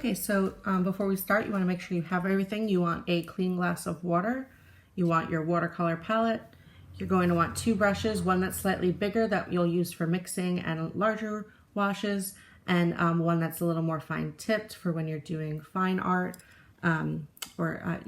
Okay, so before we start, you want to make sure you have everything. You want a clean glass of water. You want your watercolor palette. You're going to want 2 brushes, one that's slightly bigger that you'll use for mixing and larger washes, and one that's a little more fine tipped for when you're doing fine art or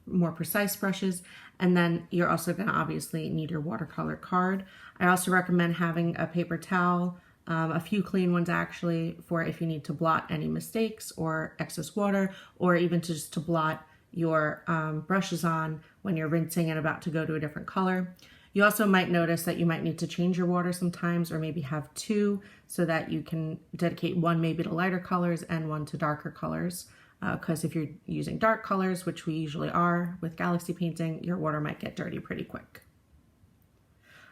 more precise brushes. And then you're also going to obviously need your watercolor card. I also recommend having a paper towel, a few clean ones actually, for if you need to blot any mistakes or excess water, or even just to blot your brushes on when you're rinsing and about to go to a different color. You also might notice that you might need to change your water sometimes, or maybe have 2 so that you can dedicate one maybe to lighter colors and one to darker colors. Because if you're using dark colors, which we usually are with galaxy painting, your water might get dirty pretty quick.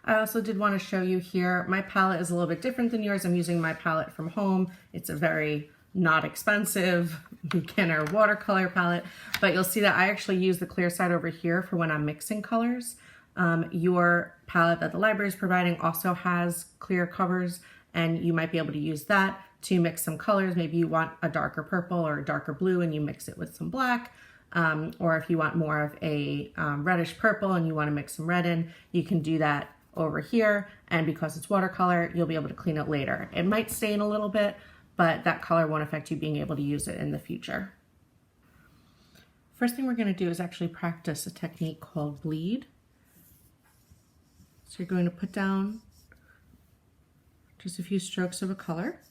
I also did want to show you here, my palette is a little bit different than yours. I'm using my palette from home. It's a very not expensive beginner watercolor palette, but you'll see that I actually use the clear side over here for when I'm mixing colors. Your palette that the library is providing also has clear covers, and you might be able to use that to mix some colors. Maybe you want a darker purple or a darker blue and you mix it with some black. Or if you want more of a reddish purple and you want to mix some red in, you can do that over here. And because it's watercolor, you'll be able to clean it later. It might stain a little bit, but that color won't affect you being able to use it in the future. First thing we're going to do is actually practice a technique called bleed. So you're going to put down just a few strokes of a color,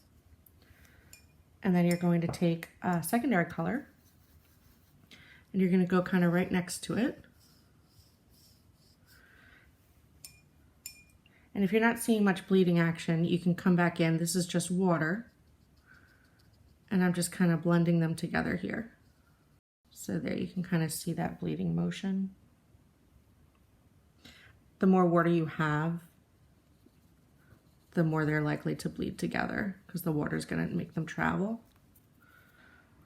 and then you're going to take a secondary color and you're going to go kind of right next to it. And if you're not seeing much bleeding action, you can come back in. This is just water, and I'm just kind of blending them together here. So there you can kind of see that bleeding motion. The more water you have, the more they're likely to bleed together because the water is going to make them travel.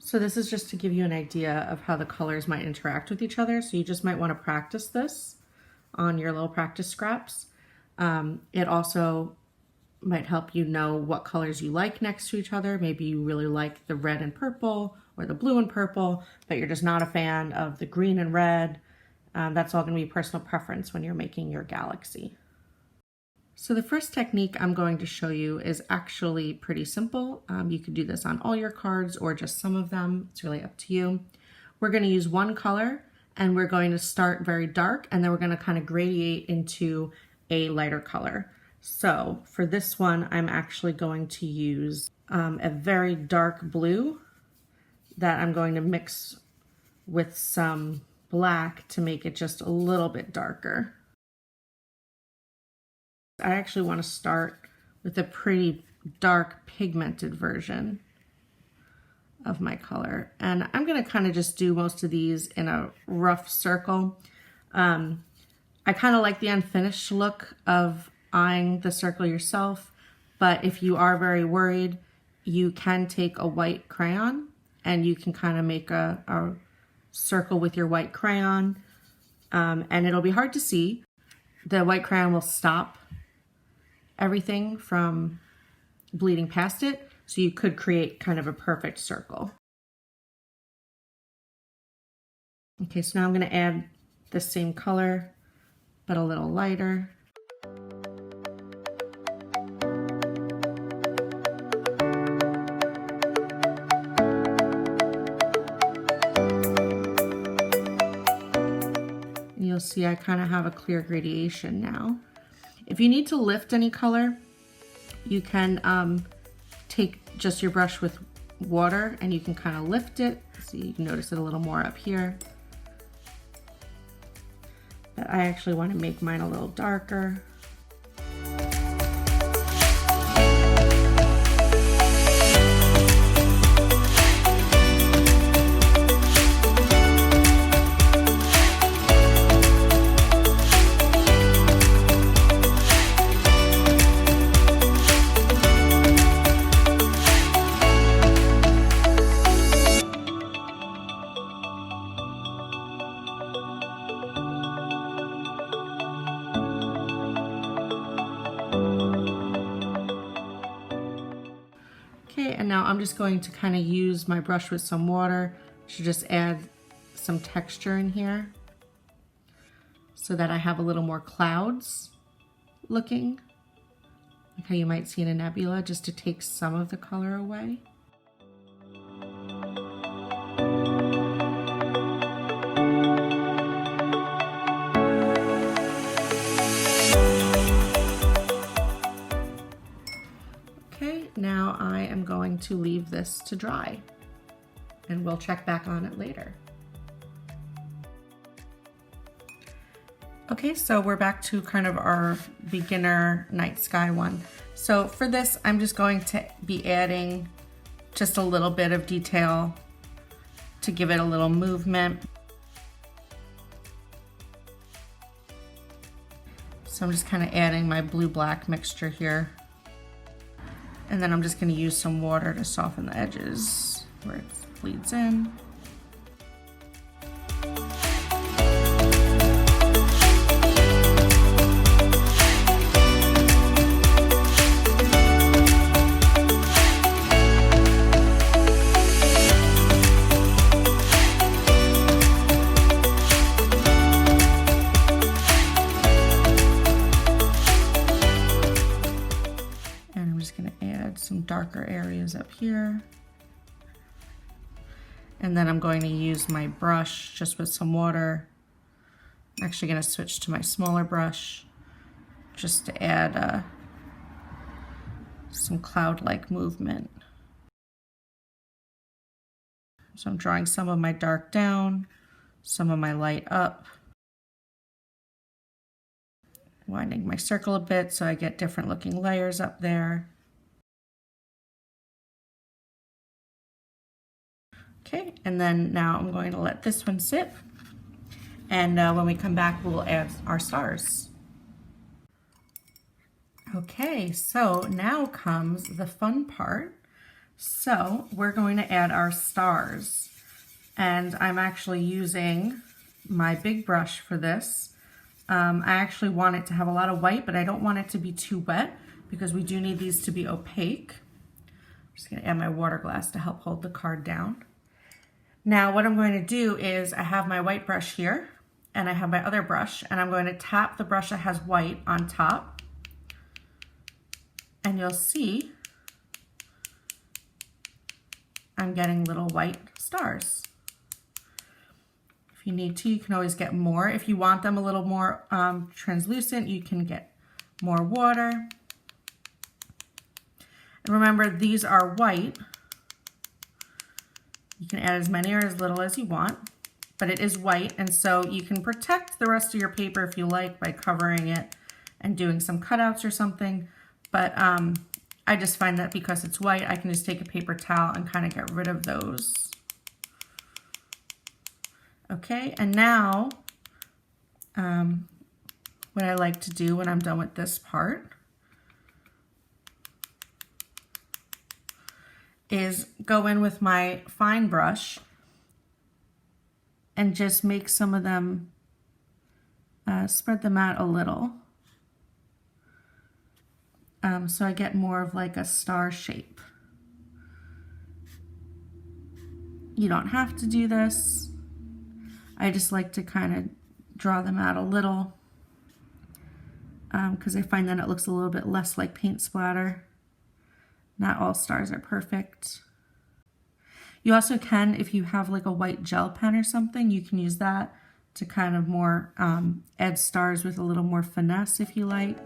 So this is just to give you an idea of how the colors might interact with each other. So you just might want to practice this on your little practice scraps. It also might help you know what colors you like next to each other. Maybe you really like the red and purple or the blue and purple, but you're just not a fan of the green and red. That's all going to be personal preference when you're making your galaxy. So the first technique I'm going to show you is actually pretty simple. You could do this on all your cards or just some of them. It's really up to you. We're going to use one color and we're going to start very dark, and then we're going to kind of gradiate into a lighter color. So for this one, I'm actually going to use a very dark blue that I'm going to mix with some black to make it just a little bit darker. I actually want to start with a pretty dark pigmented version of my color. And I'm going to kind of just do most of these in a rough circle. I kind of like the unfinished look of eyeing the circle yourself, but if you are very worried, you can take a white crayon and you can kind of make a circle with your white crayon, and it'll be hard to see. The white crayon will stop everything from bleeding past it, so you could create kind of a perfect circle. Okay, so now I'm going to add the same color but a little lighter. You'll see I kind of have a clear gradation now. If you need to lift any color, you can take just your brush with water and you can kind of lift it. So you can notice it a little more up here. But I actually want to make mine a little darker. Okay, and now I'm just going to kind of use my brush with some water to just add some texture in here so that I have a little more clouds looking, like how you might see in a nebula, just to take some of the color away. Okay, now I am going to leave this to dry and we'll check back on it later. Okay, so we're back to kind of our beginner night sky one. So for this, I'm just going to be adding just a little bit of detail to give it a little movement. So I'm just kind of adding my blue-black mixture here. And then I'm just going to use some water to soften the edges where it bleeds in. Some darker areas up here. And then I'm going to use my brush just with some water. I'm actually going to switch to my smaller brush just to add some cloud-like movement. So I'm drawing some of my dark down, some of my light up. Winding my circle a bit so I get different looking layers up there. Okay, and then now I'm going to let this one sit, and when we come back we'll add our stars. Okay, so now comes the fun part. So we're going to add our stars, and I'm actually using my big brush for this. I actually want it to have a lot of white, but I don't want it to be too wet because we do need these to be opaque. I'm just going to add my water glass to help hold the card down. Now what I'm going to do is I have my white brush here and I have my other brush, and I'm going to tap the brush that has white on top, and you'll see I'm getting little white stars. If you need to, you can always get more. If you want them a little more translucent, you can get more water. And remember, these are white. You can add as many or as little as you want, but it is white, and so you can protect the rest of your paper if you like by covering it and doing some cutouts or something. But I just find that because it's white, I can just take a paper towel and kind of get rid of those. Okay, and now what I like to do when I'm done with this part is go in with my fine brush and just make some of them, spread them out a little. So I get more of like a star shape. You don't have to do this. I just like to kind of draw them out a little because I find that it looks a little bit less like paint splatter. Not all stars are perfect. You also can, if you have like a white gel pen or something, you can use that to kind of more add stars with a little more finesse if you like.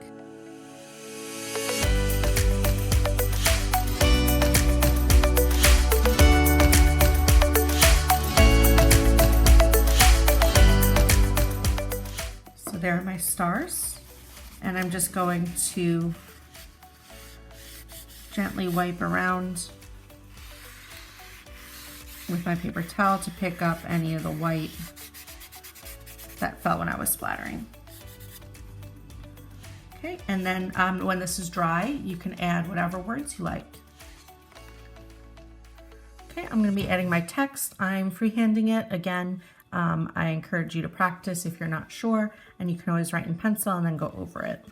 So there are my stars, and I'm just going to gently wipe around with my paper towel to pick up any of the white that fell when I was splattering. Okay, and then when this is dry, you can add whatever words you like. Okay, I'm going to be adding my text. I'm freehanding it. Again, I encourage you to practice if you're not sure, and you can always write in pencil and then go over it.